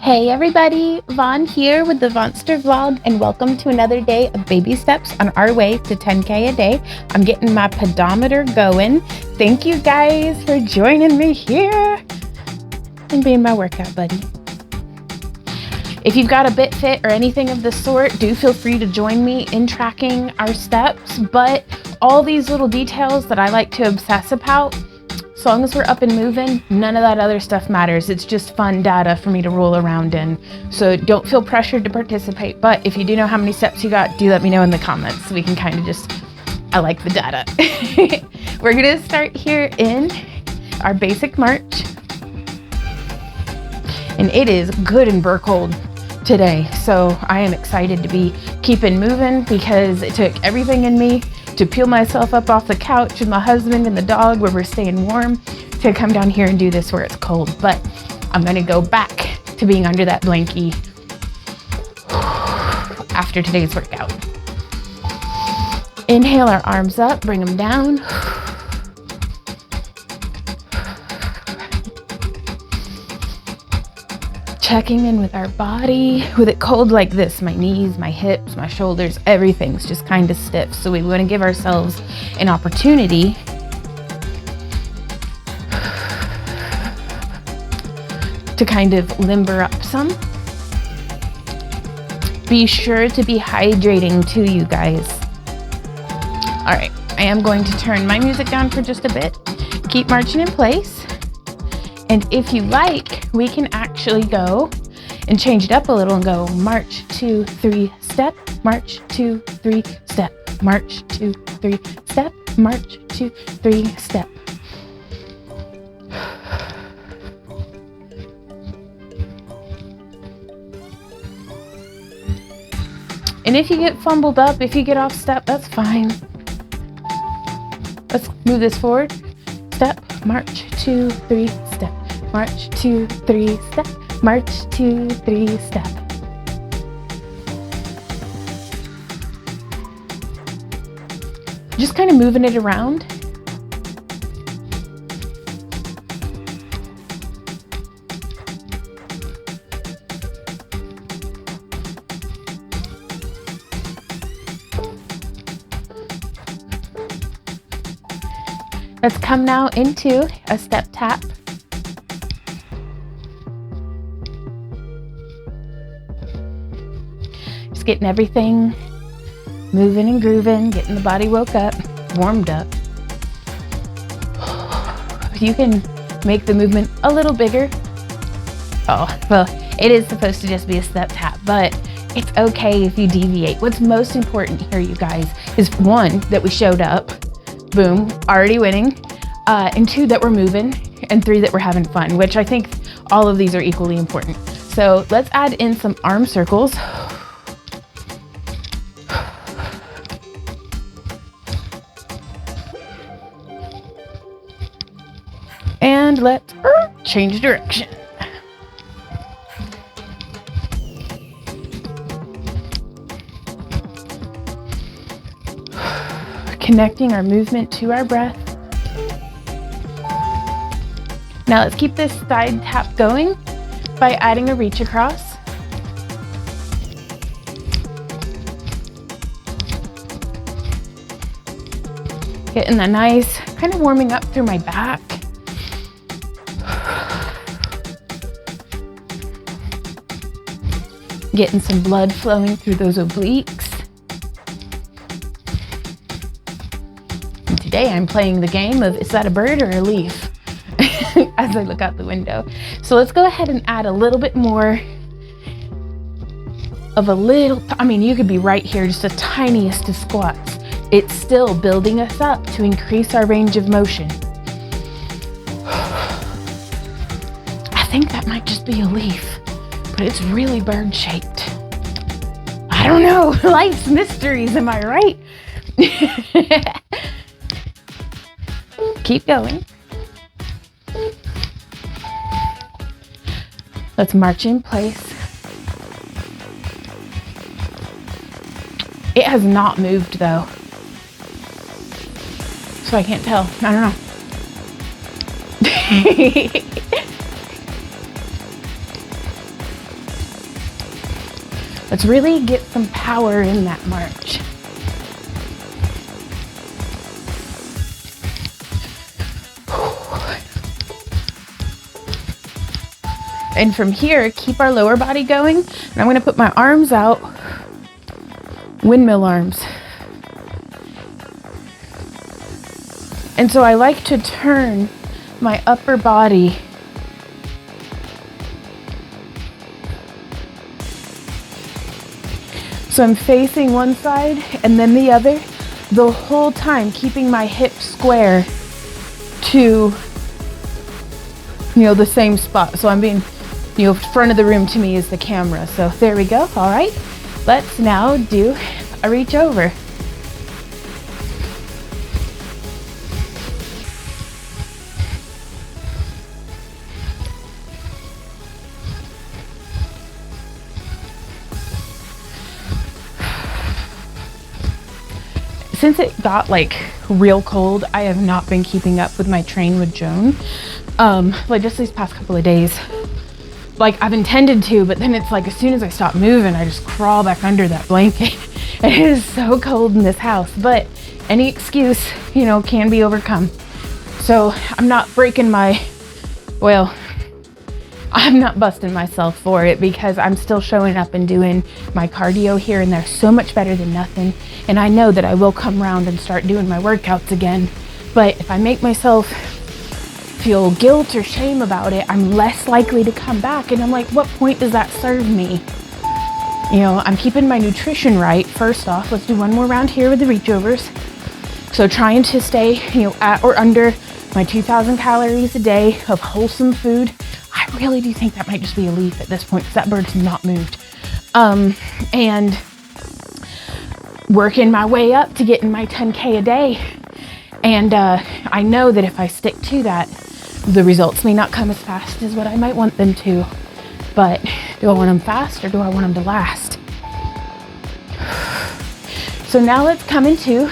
Hey everybody, Vaughn here with the Vonster Vlog, and welcome to another day of baby steps on our way to 10K a day. I'm getting my pedometer going. Thank you guys for joining me here and being my workout buddy. If you've got a BitFit or anything of the sort, do feel free to join me in tracking our steps, but all these little details that I like to obsess about, as long as we're up and moving, none of that other stuff matters. It's just fun data for me to roll around in. So don't feel pressured to participate. But if you do know how many steps you got, do let me know in the comments so we can kind of just, I like the data. We're gonna start here in our basic march. And it is good and burr cold today. So I am excited to be keeping moving because it took everything in me to peel myself up off the couch with my husband and the dog where we're staying warm to come down here and do this where it's cold. But I'm gonna go back to being under that blankie after today's workout. Inhale our arms up, bring them down. Checking in with our body. With it cold like this, my knees, my hips, my shoulders, everything's just kind of stiff. So we want to give ourselves an opportunity to kind of limber up some. Be sure to be hydrating too, you guys. All right, I am going to turn my music down for just a bit. Keep marching in place. And if you like, we can actually go and change it up a little and go march, 2, 3, step, march, 2, 3, step, march, 2, 3, step, march, 2, 3, step. And if you get fumbled up, if you get off step, that's fine. Let's move this forward. Step, march, 2, 3, step. March, 2, 3, step. March, 2, 3, step. Just kind of moving it around. Let's come now into a step tap. Just getting everything moving and grooving, getting the body woke up, warmed up. You can make the movement a little bigger. Oh, well, it is supposed to just be a step tap, but it's okay if you deviate. What's most important here, you guys, is 1, that we showed up. Boom, already winning. And 2, that we're moving, and 3, that we're having fun, which I think all of these are equally important. So let's add in some arm circles. And let's change direction. Connecting our movement to our breath. Now let's keep this side tap going by adding a reach across. Getting that nice, kind of warming up through my back. Getting some blood flowing through those obliques. Today I'm playing the game of, is that a bird or a leaf? As I look out the window. So let's go ahead and add a little bit more of a little, I mean, you could be right here, just the tiniest of squats. It's still building us up to increase our range of motion. I think that might just be a leaf, but it's really bird shaped. I don't know, life's mysteries, am I right? Keep going. Let's march in place. It has not moved though, so I can't tell. I don't know. Let's really get some power in that march. And from here, keep our lower body going. And I'm gonna put my arms out, windmill arms. And so I like to turn my upper body so I'm facing one side and then the other, the whole time keeping my hips square to, the same spot. So I'm being, front of the room to me is the camera. So there we go. All right, let's now do a reach over. Since it got real cold, I have not been keeping up with my train with Joan. Just these past couple of days. I've intended to, but then it's as soon as I stop moving, I just crawl back under that blanket. It is so cold in this house, but any excuse, can be overcome. So I'm not I'm not busting myself for it because I'm still showing up and doing my cardio here and there so much better than nothing. And I know that I will come around and start doing my workouts again. But if I make myself feel guilt or shame about it, I'm less likely to come back. And I'm like, what point does that serve me? I'm keeping my nutrition right. First off, let's do one more round here with the reach overs. So trying to stay, at or under my 2,000 calories a day of wholesome food. I really do think that might just be a leaf at this point because that bird's not moved. And working my way up to getting my 10K a day. And I know that if I stick to that, the results may not come as fast as what I might want them to. But do I want them fast or do I want them to last? So now let's come into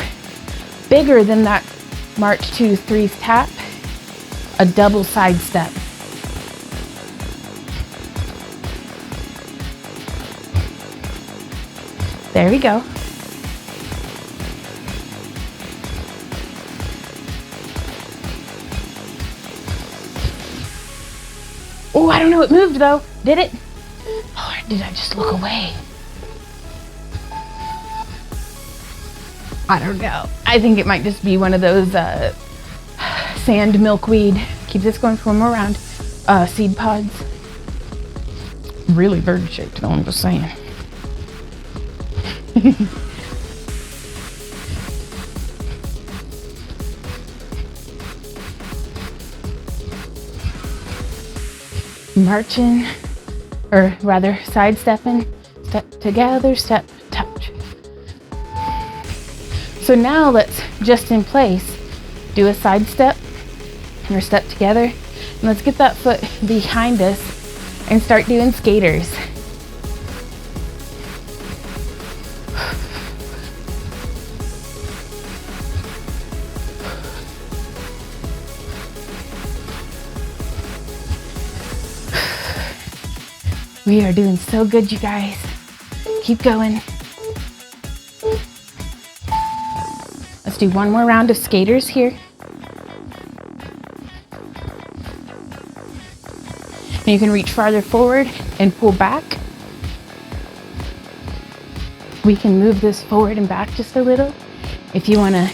bigger than that March 2-3 tap, a double side step. There we go. Oh, I don't know, it moved though. Did it? Or did I just look away? I don't know. I think it might just be one of those sand milkweed. Keep this going for one more round. Seed pods. Really bird shaped though, I'm just saying. Marching, or rather sidestepping, step together, step, touch. So now let's, just in place, do a side step or step together. And let's get that foot behind us and start doing skaters. We are doing so good, you guys. Keep going. Let's do one more round of skaters here. And you can reach farther forward and pull back. We can move this forward and back just a little if you want to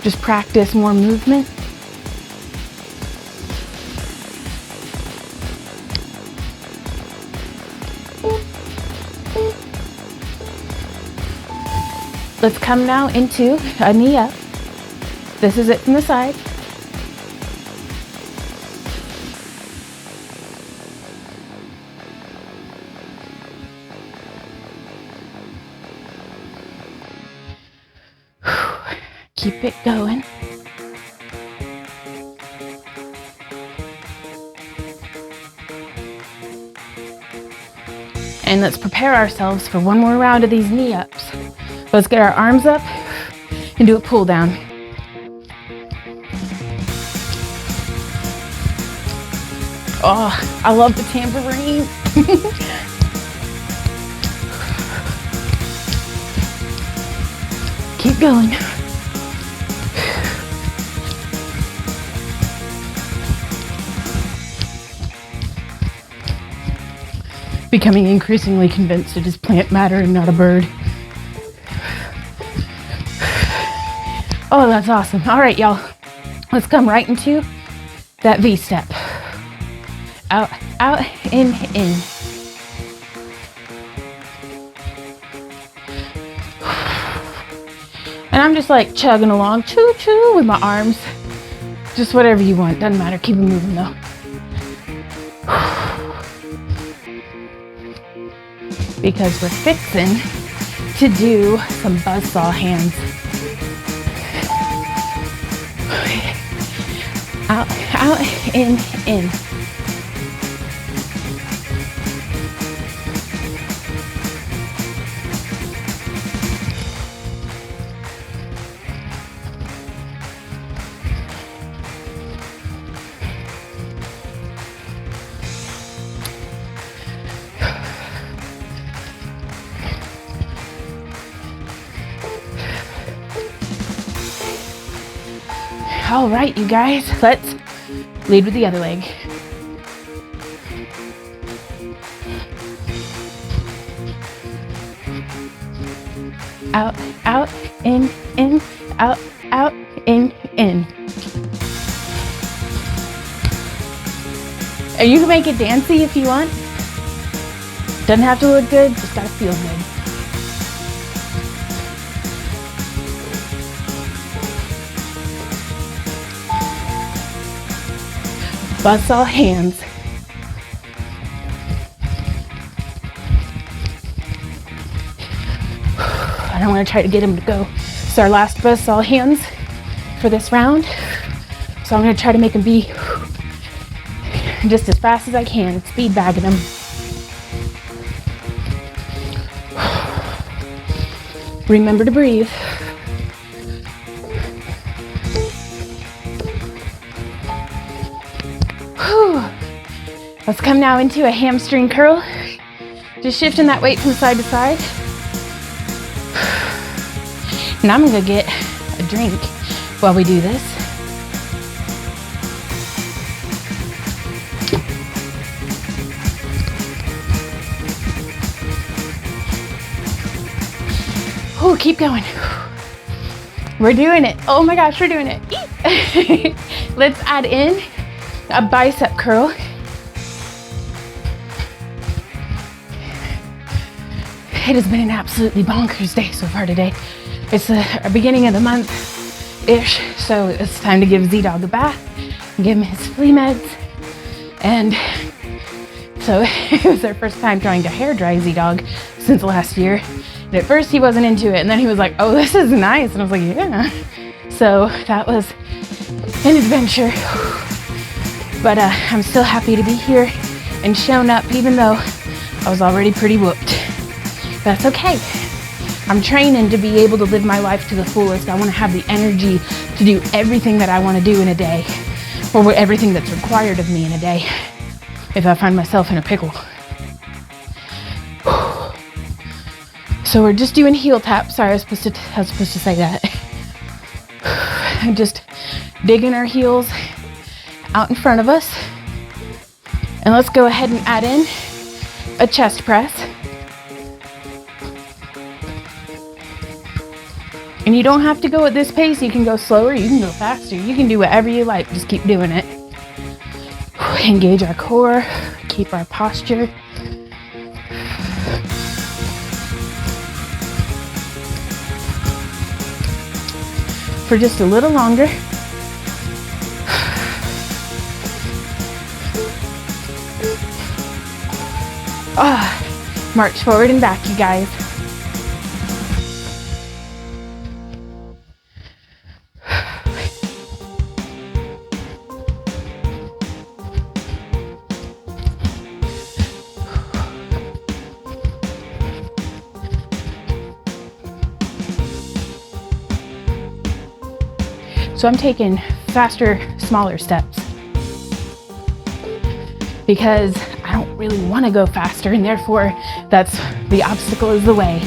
just practice more movement. Let's come now into a knee up. This is it from the side. Keep it going. And let's prepare ourselves for one more round of these knee ups. Let's get our arms up and do a pull down. Oh, I love the tambourine. Keep going. Becoming increasingly convinced it is plant matter and not a bird. Oh, that's awesome. All right, y'all. Let's come right into that V step. Out, out, in. And I'm just like chugging along, choo choo with my arms. Just whatever you want, doesn't matter. Keep it moving though. Because we're fixing to do some buzzsaw hands. Out, out, in. All right, you guys, let's lead with the other leg. Out, out, in, out, out, in. And you can make it dancey if you want. Doesn't have to look good, just gotta feel good. Buzzsaw hands. And I'm gonna try to get him to go. It's our last buzzsaw hands for this round. So I'm gonna try to make him be just as fast as I can, speed bagging him. Remember to breathe. Let's come now into a hamstring curl. Just shifting that weight from side to side. And I'm gonna get a drink while we do this. Oh, keep going. We're doing it. Oh my gosh, we're doing it. Let's add in a bicep curl. It has been an absolutely bonkers day so far today. It's the beginning of the month-ish, so it's time to give Z-Dog a bath and give him his flea meds. And so it was our first time trying to hair dry Z-Dog since last year. And at first he wasn't into it, and then he was like, oh, this is nice. And I was like, yeah. So that was an adventure. But I'm still happy to be here and shown up, even though I was already pretty whooped. That's okay. I'm training to be able to live my life to the fullest. I want to have the energy to do everything that I want to do in a day, or everything that's required of me in a day, if I find myself in a pickle. So we're just doing heel taps. Sorry, I was supposed to say that. Just digging our heels out in front of us. And let's go ahead and add in a chest press. And you don't have to go at this pace. You can go slower, you can go faster. You can do whatever you like. Just keep doing it. Engage our core, keep our posture. For just a little longer. March forward and back, you guys. So I'm taking faster, smaller steps. because I don't really want to go faster, and therefore that's the obstacle is the way.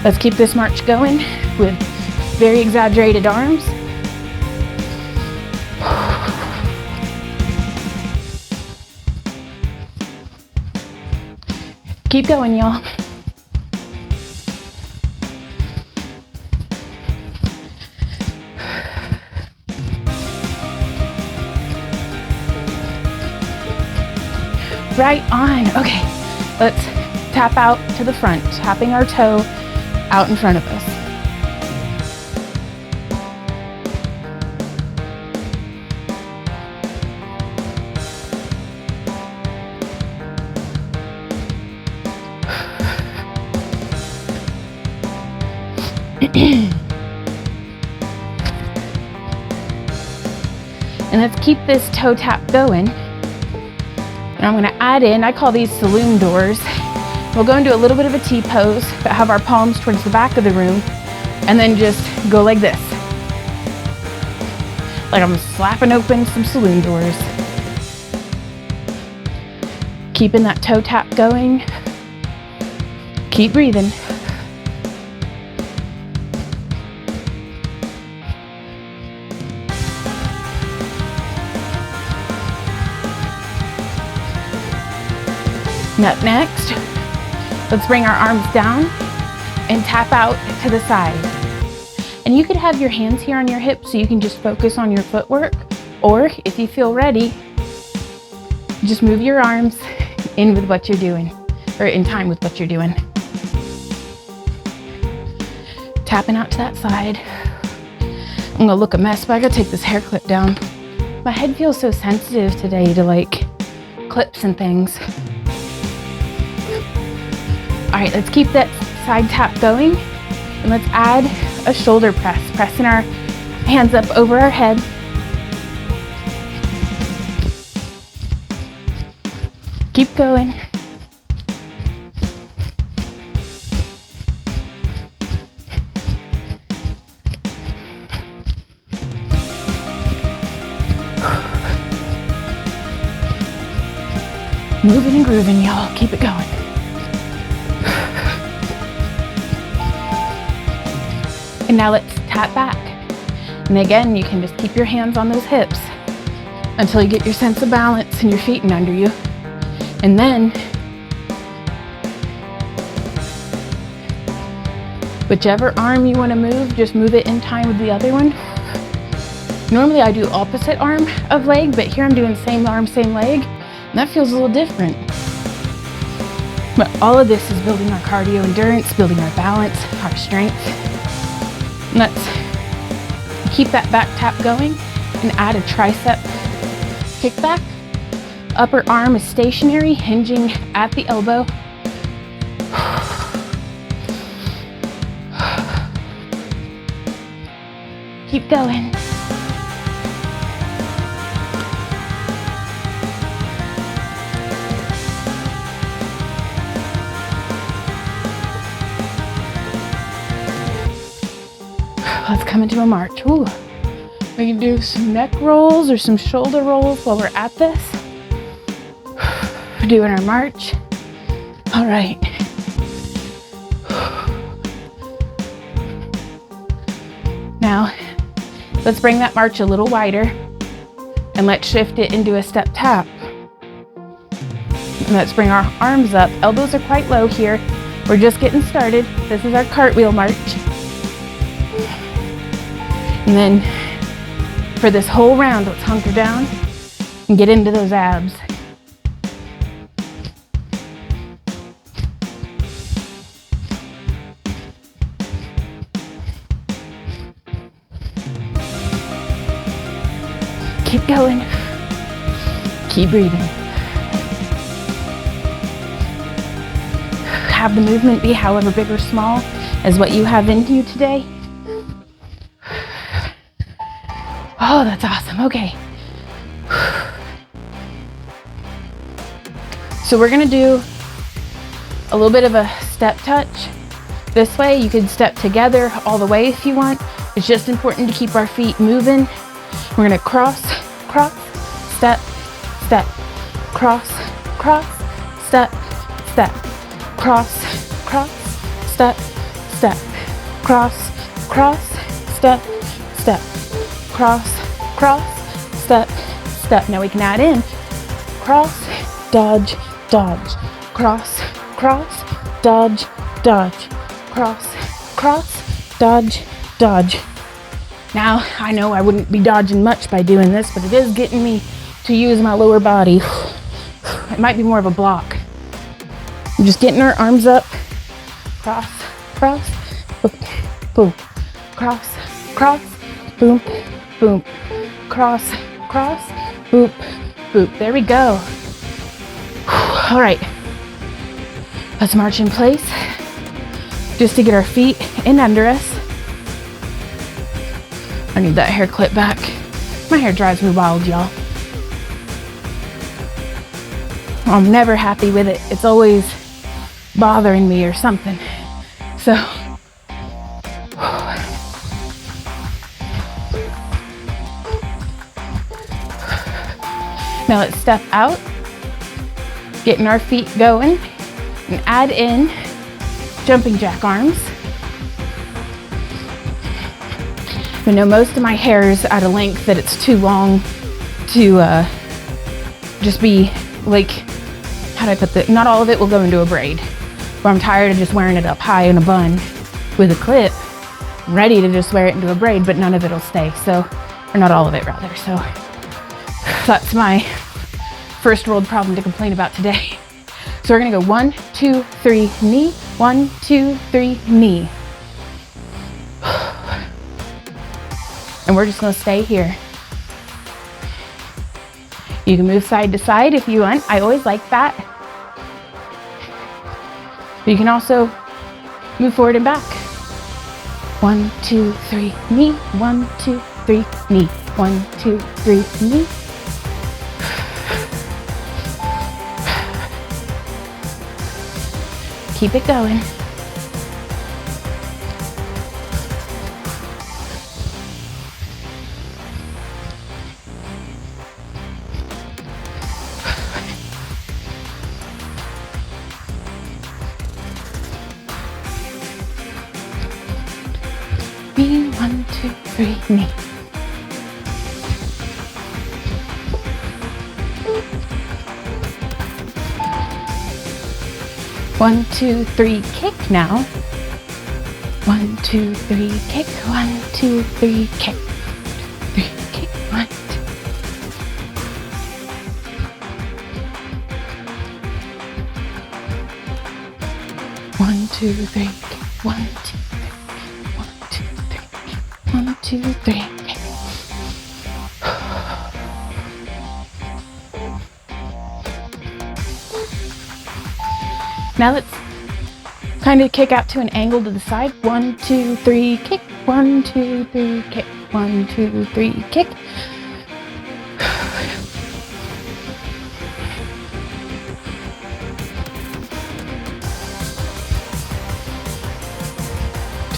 Let's keep this march going with very exaggerated arms. Keep going, y'all. Right on. Okay, let's tap out to the front, tapping our toe out in front of us. And let's keep this toe tap going. And I'm gonna add in, I call these saloon doors. We'll go into a little bit of a T-pose, but have our palms towards the back of the room, and then just go like this. Like I'm slapping open some saloon doors. Keeping that toe tap going. Keep breathing. And up next, let's bring our arms down and tap out to the side. And you could have your hands here on your hips so you can just focus on your footwork, or if you feel ready, just move your arms in with what you're doing, or in time with what you're doing. Tapping out to that side. I'm gonna look a mess, but I gotta take this hair clip down. My head feels so sensitive today to like clips and things. All right, let's keep that side tap going, and let's add a shoulder press, pressing our hands up over our head. Keep going. Moving and grooving, y'all. Keep it going. And now let's tap back. And again, you can just keep your hands on those hips until you get your sense of balance and your feet in under you. And then, whichever arm you want to move, just move it in time with the other one. Normally I do opposite arm of leg, but here I'm doing same arm, same leg, and that feels a little different. But all of this is building our cardio endurance, building our balance, our strength. And let's keep that back tap going and add a tricep kickback. Upper arm is stationary, hinging at the elbow. Keep going. Let's come into a march. Ooh. We can do some neck rolls or some shoulder rolls while we're at this. We're doing our march. All right. Now, let's bring that march a little wider and let's shift it into a step tap. And let's bring our arms up. Elbows are quite low here. We're just getting started. This is our cartwheel march. And then for this whole round, let's hunker down and get into those abs. Keep going. Keep breathing. Have the movement be however big or small as what you have in you today. Oh, that's awesome. Okay. So we're gonna do a little bit of a step touch. This way you can step together all the way if you want. It's just important to keep our feet moving. We're gonna cross, step, step, cross, cross, step, step, cross, cross, step, step, cross, cross, step, step, cross, cross, step, step. Now we can add in cross, dodge, dodge, cross, cross, dodge, dodge, cross, cross, dodge, dodge. Now, I know I wouldn't be dodging much by doing this, but it is getting me to use my lower body. It might be more of a block. I'm just getting our arms up. Cross, cross, boom, boom. Cross, cross, boom, boom. Cross, cross, boop, boop. There we go. All right. Let's march in place just to get our feet in under us. I need that hair clip back. My hair drives me wild, y'all. I'm never happy with it. It's always bothering me or something. So, now let's step out, getting our feet going, and add in jumping jack arms. I know most of my hair is at a length that it's too long to just be like, how do I put that? Not all of it will go into a braid. But I'm tired of just wearing it up high in a bun with a clip. I'm ready to just wear it into a braid, but none of it'll stay. So, or not all of it rather. So that's my first world problem to complain about today. So we're gonna go 1, 2, 3, knee, 1, 2, 3, knee. And we're just gonna stay here. You can move side to side if you want. I always like that. But you can also move forward and back. 1, 2, 3, knee. 1, 2, 3, knee. 1, 2, 3, knee. Keep it going. Me, 1, 2, 3, knee. One, two, three, kick now. 1, 2, 3, kick. 1, 2, 3, kick. 3, kick. 1, 2. One, two, three, kick. 1, 2, 1, 2, 3. Now let's kind of kick out to an angle to the side. 1, 2, 3, kick. 1, 2, 3, kick. 1, 2, 3, kick.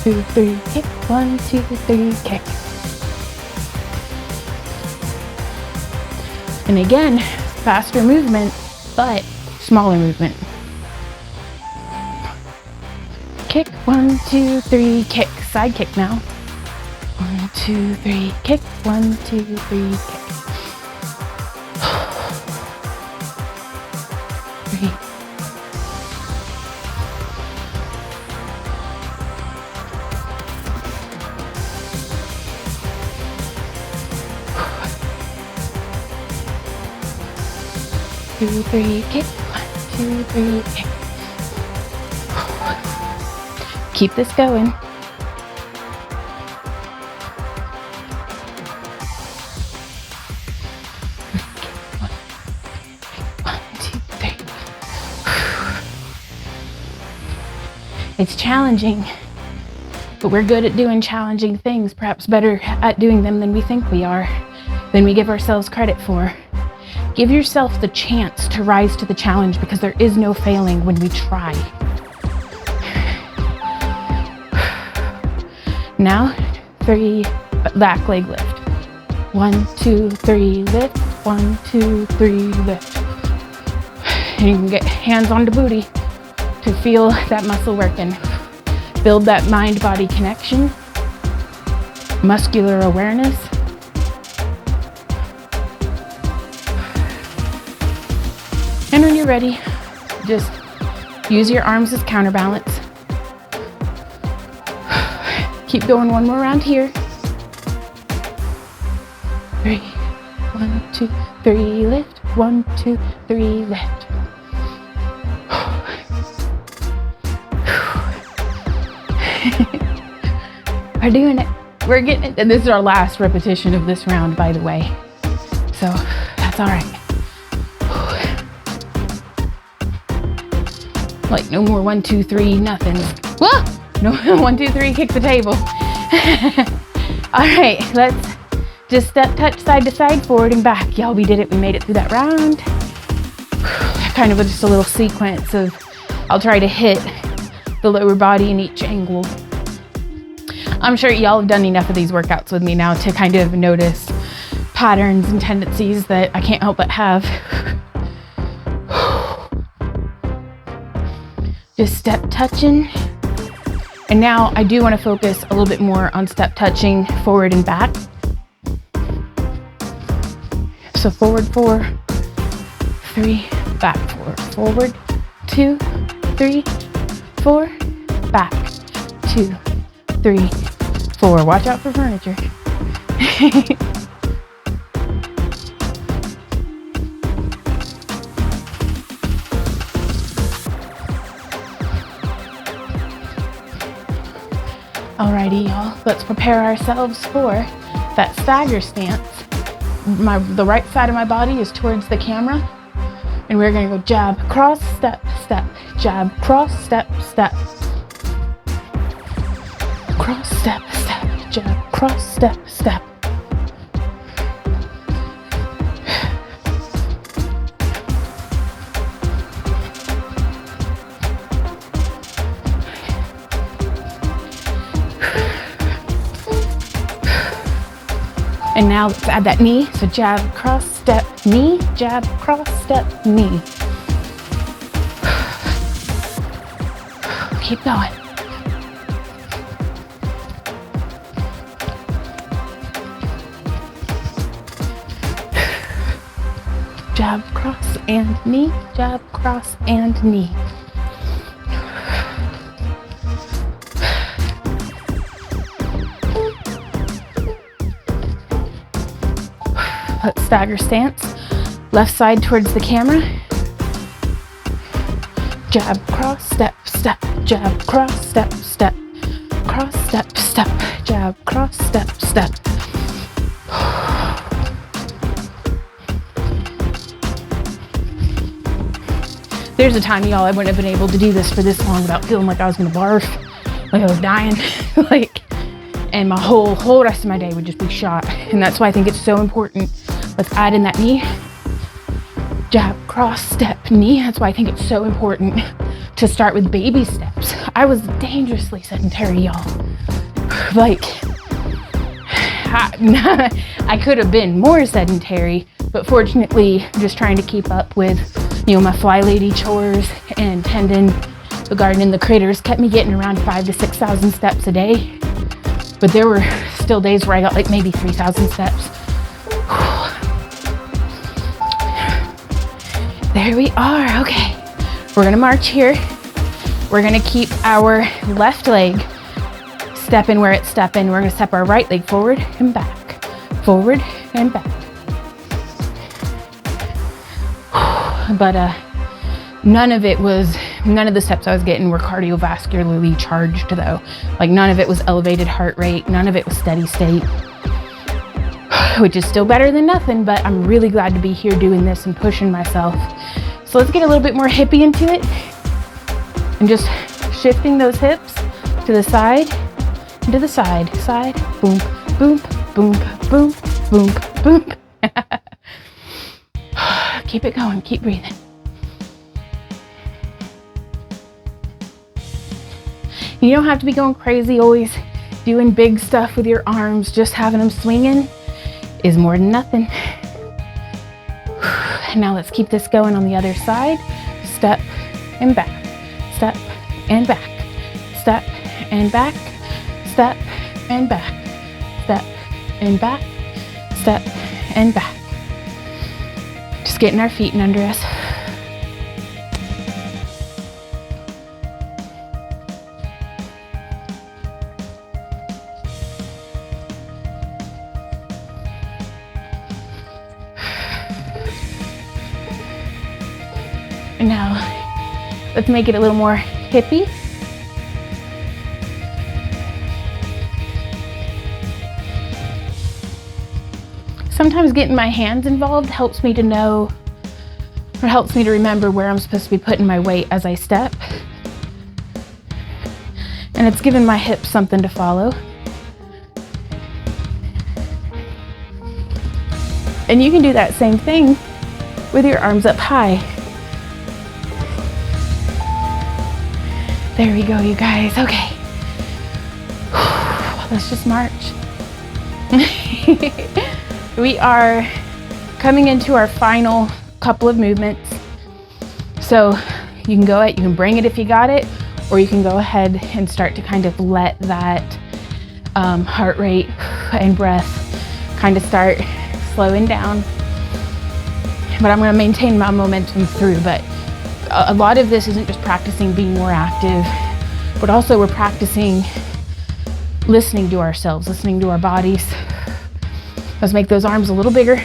Two, three, kick. 1, 2, 3, kick. And again, faster movement, but smaller movement. Kick. 1, 2, 3, kick. Side kick now. 1, 2, 3, kick. 1, 2, 3, kick. 3. 2, 3, kick. 1, 2, 3, kick. Keep this going. One, two, three. It's challenging, but we're good at doing challenging things, perhaps better at doing them than we think we are, than we give ourselves credit for. Give yourself the chance to rise to the challenge because there is no failing when we try. Now, 3, back leg lift. 1, 2, 3, lift. 1, 2, 3, lift. And you can get hands on the booty to feel that muscle working. Build that mind-body connection, muscular awareness. And when you're ready, just use your arms as counterbalance. Keep going, one more round here. 3, 1, 2, 3, lift. 1, 2, 3, lift. We're doing it. We're getting it. And this is our last repetition of this round, by the way. So that's all right. Like no more 1, 2, 3, nothing. Whoa! No 1, 2, 3, kick the table. All right, let's just step, touch side to side, forward and back. Y'all, we did it. We made it through that round. Kind of just a little sequence of, I'll try to hit the lower body in each angle. I'm sure y'all have done enough of these workouts with me now to kind of notice patterns and tendencies that I can't help but have. Just step touching. And now I do want to focus a little bit more on step touching forward and back. So forward 4, 3, back 4, forward 2, 3, 4, back 2, 3, 4. Watch out for furniture. Alrighty, y'all, let's prepare ourselves for that stagger stance. The right side of my body is towards the camera, and we're gonna go jab, cross, step, step, jab, cross, step, step, cross, step, step, jab, cross, step, step. And now let's add that knee. So jab, cross, step, knee, jab, cross, step, knee. Keep going. Jab, cross, and knee, jab, cross, and knee. Stagger stance, left side towards the camera. Jab, cross, step, step, jab, cross, step, step, cross, step, step, jab, cross, step, step. There's a time, y'all, I wouldn't have been able to do this for this long without feeling like I was gonna barf, like I was dying, and my whole rest of my day would just be shot. And that's why I think it's so important. Let's add in that knee. Jab, cross, step, knee. That's why I think it's so important to start with baby steps. I was dangerously sedentary, y'all. I could have been more sedentary, but fortunately, just trying to keep up with, my fly lady chores and tending the garden and the critters kept me getting around 5,000 to 6,000 steps a day. But there were still days where I got like maybe 3,000 steps. There we are. Okay, we're gonna march here. We're gonna keep our left leg stepping where it's stepping. We're gonna step our right leg forward and back, forward and back. But none of the steps I was getting were cardiovascularly charged though. Like none of it was elevated heart rate. None of it was steady state, which is still better than nothing, but I'm really glad to be here doing this and pushing myself. So let's get a little bit more hippie into it and just shifting those hips to the side and to the side, boom, boom, boom, boom, boom, boom. Keep it going, keep breathing. You don't have to be going crazy, always doing big stuff with your arms. Just having them swinging is more than nothing. Now let's keep this going on the other side. Step and back, step and back, step and back, step and back, step and back, step and back. Just getting our feet in under us. And now let's make it a little more hippie. Sometimes getting my hands involved helps me to know, or helps me to remember where I'm supposed to be putting my weight as I step. And it's given my hips something to follow. And you can do that same thing with your arms up high. There we go, you guys. Okay. Let's just march. We are coming into our final couple of movements. So you can bring it if you got it, or you can go ahead and start to kind of let that heart rate and breath kind of start slowing down. But I'm going to maintain my momentum through. But a lot of this isn't just practicing being more active, but also we're practicing listening to ourselves, listening to our bodies. Let's make those arms a little bigger.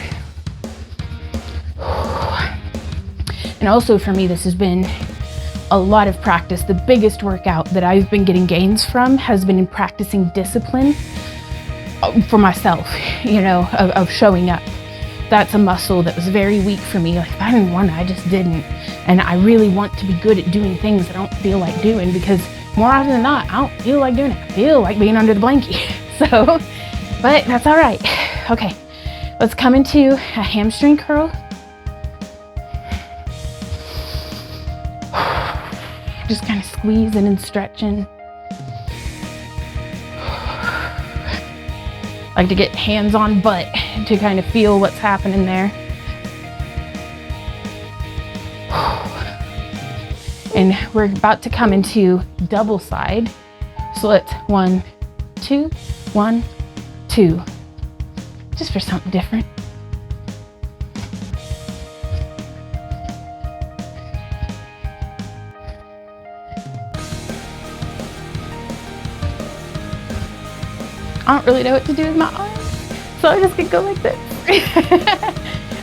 And also for me, this has been a lot of practice. The biggest workout that I've been getting gains from has been in practicing discipline for myself, of showing up. That's a muscle that was very weak for me. Like, if I didn't want to, I just didn't. And I really want to be good at doing things I don't feel like doing, because more often than not, I don't feel like doing it. I feel like being under the blankie. So, but that's all right. Okay, let's come into a hamstring curl. Just kind of squeezing and stretching. Like to get hands on butt to kind of feel what's happening there. And we're about to come into double side. So let's 1, 2, 1, 2. Just for something different. I don't really know what to do with my arms, so I'm just gonna go like this.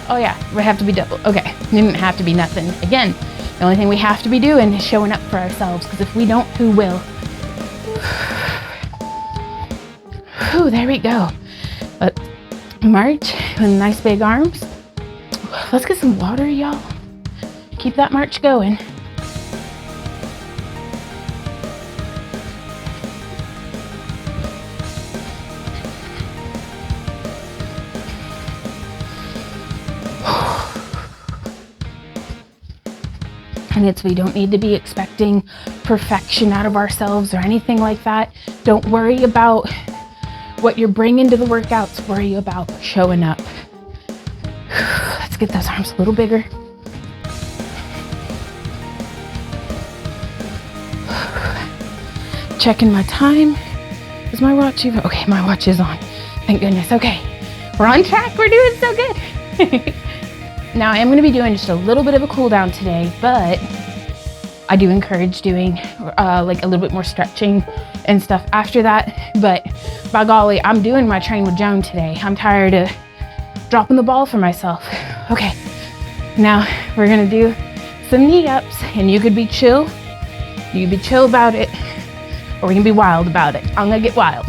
Oh yeah, we have to be double. Okay, it didn't have to be nothing. Again, the only thing we have to be doing is showing up for ourselves, because if we don't, who will? Ooh, there we go. Let's march with nice big arms. Let's get some water, y'all. Keep that march going. And we don't need to be expecting perfection out of ourselves or anything like that. Don't worry about what you're bringing to the workouts. Worry about showing up. Let's get those arms a little bigger. Checking my time. Is my watch even? Okay, my watch is on. Thank goodness. Okay, we're on track. We're doing so good. Now I am going to be doing just a little bit of a cool down today, but I do encourage doing like a little bit more stretching and stuff after that. But by golly, I'm doing my train with Joan today. I'm tired of dropping the ball for myself. Okay, now we're going to do some knee ups, and you could be chill. You can be chill about it, or we can be wild about it. I'm going to get wild.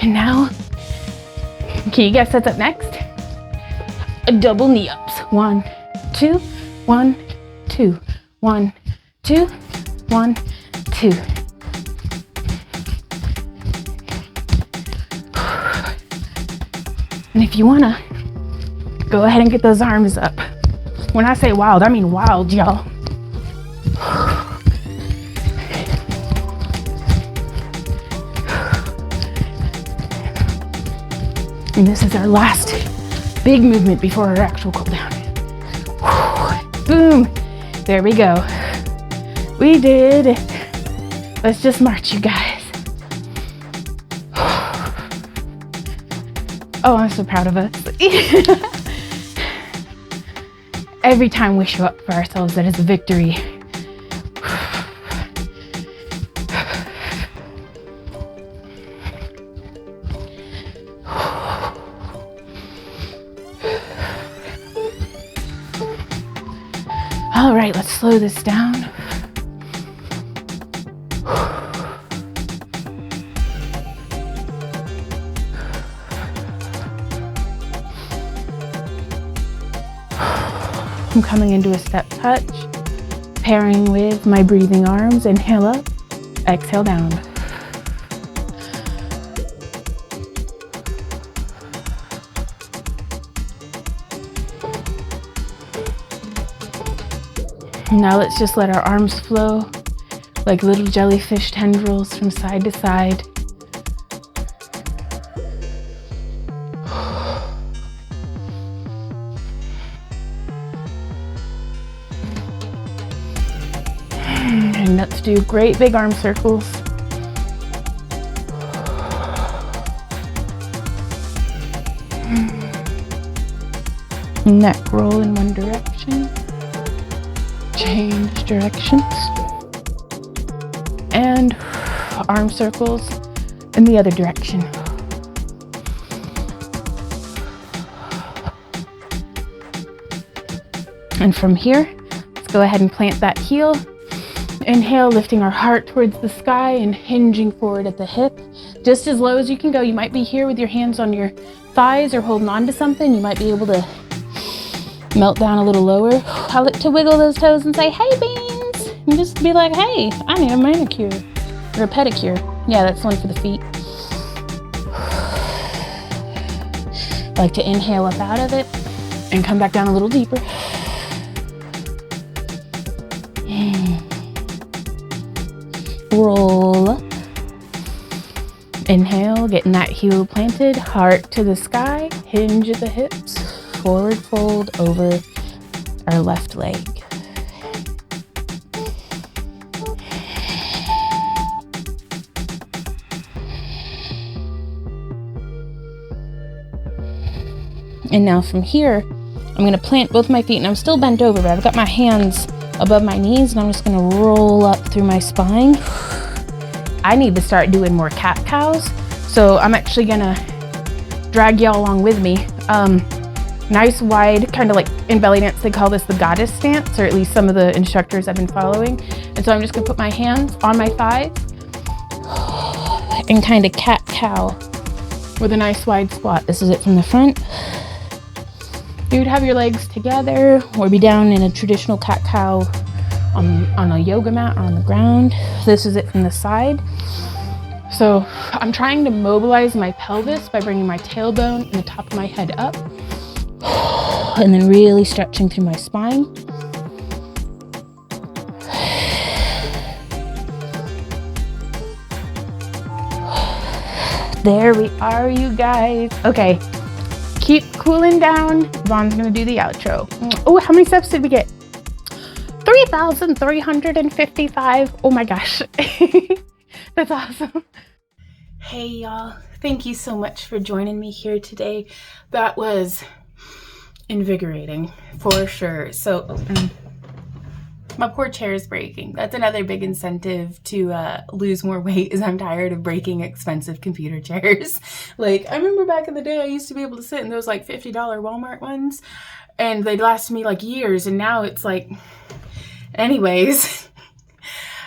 And now, can you guess what's up next? A double knee ups. 1, 2, 1, 2, 1, 2, 1, 2. And if you wanna, go ahead and get those arms up. When I say wild, I mean wild, y'all. And this is our last big movement before our actual cool down. Boom. There we go. We did it. Let's just march, you guys. Oh, I'm so proud of us. Every time we show up for ourselves, that is a victory. All right, let's slow this down. I'm coming into a step touch, pairing with my breathing arms. Inhale up, exhale down. Now let's just let our arms flow like little jellyfish tendrils from side to side. And let's do great big arm circles. Neck roll in one direction. Change directions. And arm circles in the other direction. And from here, let's go ahead and plant that heel. Inhale, lifting our heart towards the sky and hinging forward at the hip. Just as low as you can go. You might be here with your hands on your thighs or holding on to something. You might be able to melt down a little lower. I like to wiggle those toes and say, hey beans, and just be like, hey, I need a manicure or a pedicure. Yeah, that's one for the feet. I like to inhale up out of it and come back down a little deeper. Roll up. Inhale, getting that heel planted, heart to the sky, hinge at the hips. Forward fold over our left leg. And now from here, I'm going to plant both my feet, and I'm still bent over, but I've got my hands above my knees, and I'm just going to roll up through my spine. I need to start doing more cat cows, so I'm actually going to drag y'all along with me. Nice wide, kind of like in belly dance, they call this the goddess stance, or at least some of the instructors I've been following. And so I'm just gonna put my hands on my thighs and kind of cat cow with a nice wide squat. This is it from the front. You'd have your legs together or be down in a traditional cat cow on a yoga mat or on the ground. This is it from the side. So I'm trying to mobilize my pelvis by bringing my tailbone and the top of my head up. And then really stretching through my spine. There we are, you guys. Okay, keep cooling down. Vaughn's gonna do the outro. Oh, how many steps did we get? 3,355. Oh my gosh. That's awesome. Hey y'all, thank you so much for joining me here today. That was invigorating for sure. So my poor chair is breaking. That's another big incentive to lose more weight, is I'm tired of breaking expensive computer chairs. Like, I remember back in the day I used to be able to sit in those like $50 Walmart ones, and they'd last me like years, and now it's like, anyways.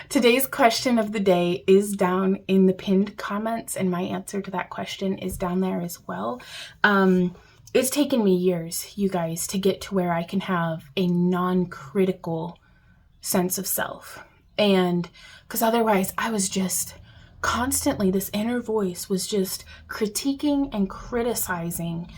Today's question of the day is down in the pinned comments, and my answer to that question is down there as well. It's taken me years, you guys, to get to where I can have a non-critical sense of self. And because otherwise I was just constantly, this inner voice was just critiquing and criticizing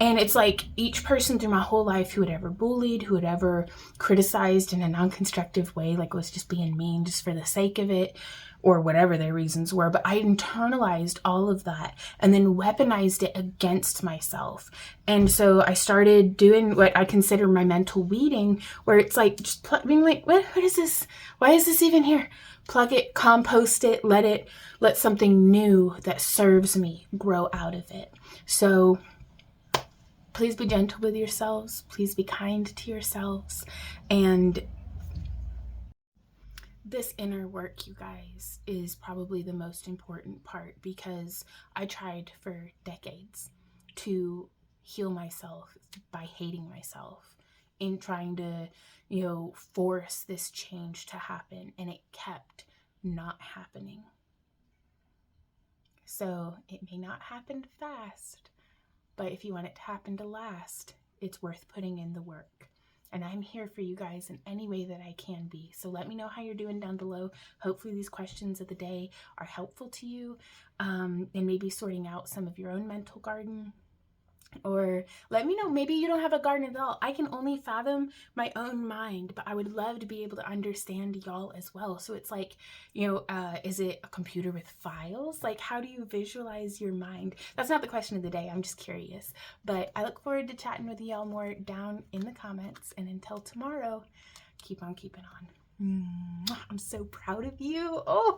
And it's like each person through my whole life who had ever bullied, who had ever criticized in a non-constructive way, like was just being mean just for the sake of it, or whatever their reasons were. But I internalized all of that and then weaponized it against myself. And so I started doing what I consider my mental weeding, where it's like just being like, what is this? Why is this even here? Plug it, compost it, let something new that serves me grow out of it. So please be gentle with yourselves. Please be kind to yourselves. And this inner work, you guys, is probably the most important part, because I tried for decades to heal myself by hating myself, in trying to, force this change to happen, and it kept not happening. So it may not happen fast, but if you want it to happen to last, it's worth putting in the work. And I'm here for you guys in any way that I can be. So let me know how you're doing down below. Hopefully these questions of the day are helpful to you, and maybe sorting out some of your own mental garden. Or let me know, maybe you don't have a garden at all. I can only fathom my own mind, but I would love to be able to understand y'all as well. So it's like, is it a computer with files? Like, how do you visualize your mind? That's not the question of the day. I'm just curious. But I look forward to chatting with y'all more down in the comments. And until tomorrow, keep on keeping on. I'm so proud of you. Oh.